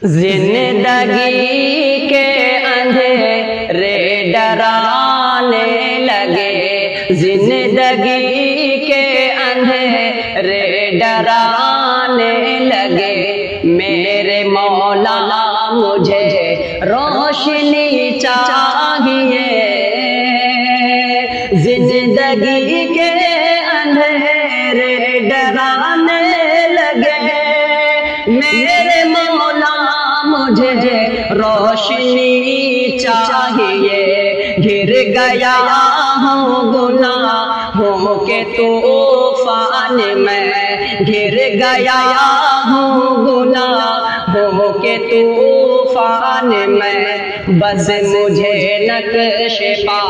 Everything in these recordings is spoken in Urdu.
زندگی کے اندھیرے ڈرانے لگے، زندگی کے اندھیرے ڈرانے لگے، میرے مولا مجھے روشنی چاہیے، زندگی کے اندھیرے ڈرانے لگے، میرے مولا مجھے روشنی چاہیے، گر گیا ہوں گناہوں کے طوفان میں، گر گیا ہوں گناہوں کے طوفان میں، بس مجھے نقش پا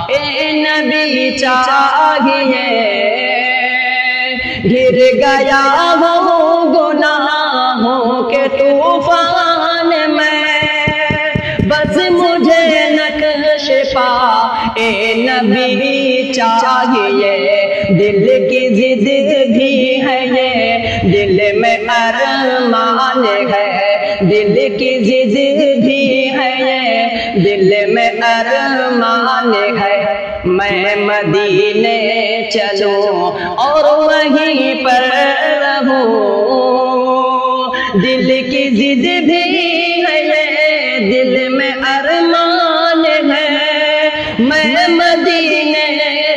اے نبی چاہیے، گر گیا ہوں گناہوں کے طوفان میں، بس مجھے نقش پا اے نبی چاہیے، دل کی ضد بھی ہے یہ، دل میں ارمان ہے، دل کی ضد بھی ہے یہ، دل میں ارمان ہے، میں مدینے چلوں اور وہیں پر رہوں، دل کی ضد بھی ہے یہ، دل میں ارمان ہے، میں مدینے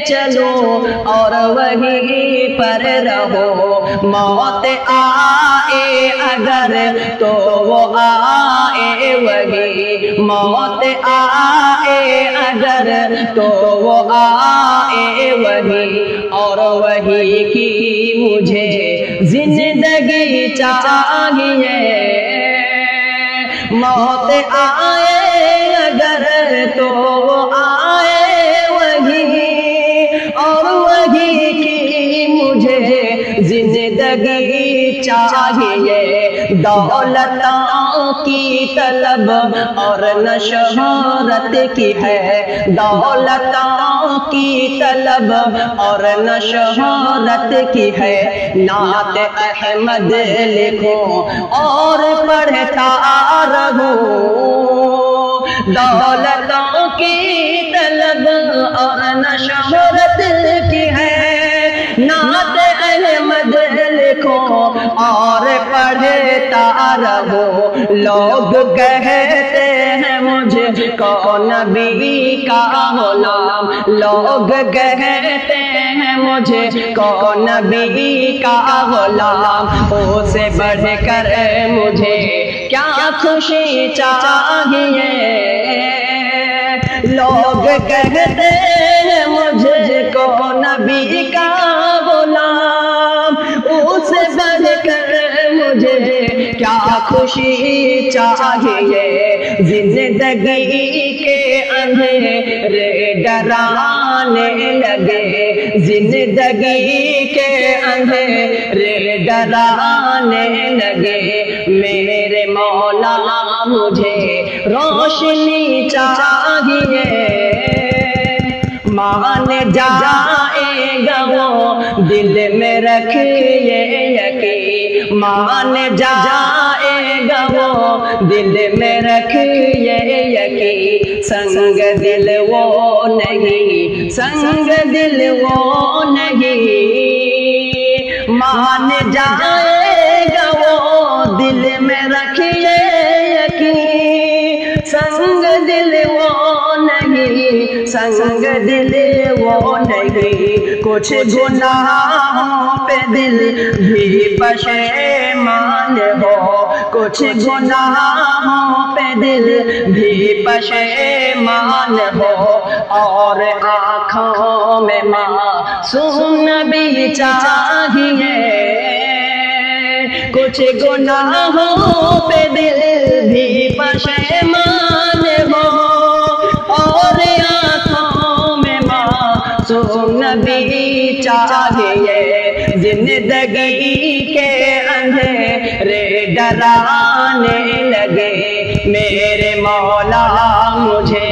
چلوں اور وہیں پر رہوں، موت آئے اگر تو وہ آئے وہی، موت آئے اگر تو وہ آئے وہی، اور وہی کی مجھے زندگی چاہیے، موت آئے اگر تو وہ آئے وہی، اور وہی کی مجھے زندگی چاہیے، دولتوں کی طلب اور نہ شہرت کی ہے، دولتوں کی طلب اور نہ شہرت کی ہے، نعت احمد لکھو اور پڑھتا رہوں، دولتوں کی طلب اور نہ شہرت کی ہے، نعت احمد لکھو اور پڑھتا رہو، لوگ کہتے ہیں مجھ کو نبی کا غلام، لوگ کہتے ہیں مجھے کو نبی کا غلام، اسے بڑھ کر مجھے کیا خوشی چاہیے، لوگ کہتے ہیں مجھ کو نبی کا غلام، اسے بڑھ کر مجھے کیا خوشی چاہیے، زندگی کے اندھیرے ڈرانے لگے، زندگی کے اندھیرے ڈرانے لگے، میرے مولا مجھے روشنی چاہیے، مان جائے گا وہ دل میں رکھیے یقین، مان جائے گا وہ دل میں رکھیے یقین، سنگ دل وہ نہیں، سنگ دل وہ نہیں، مان جائے گا وہ دل میں رکھیے یقین، سنگ دل وہ نہیں، سنگ دل وہ نہیں، کچھ گناہوں پہ دل بھی پشیمان ہو، کچھ گناہوں پہ دل بھی پشیمان ہو، اور آنکھوں میں معصوم نبی چاہیے، کچھ گناہوں پہ دل بھی پشیمان ہو، اور آنکھوں میں معصوم نبی چاہیے، زندگی کے اندھیرے ڈرانے لگے، میرے مولا مجھے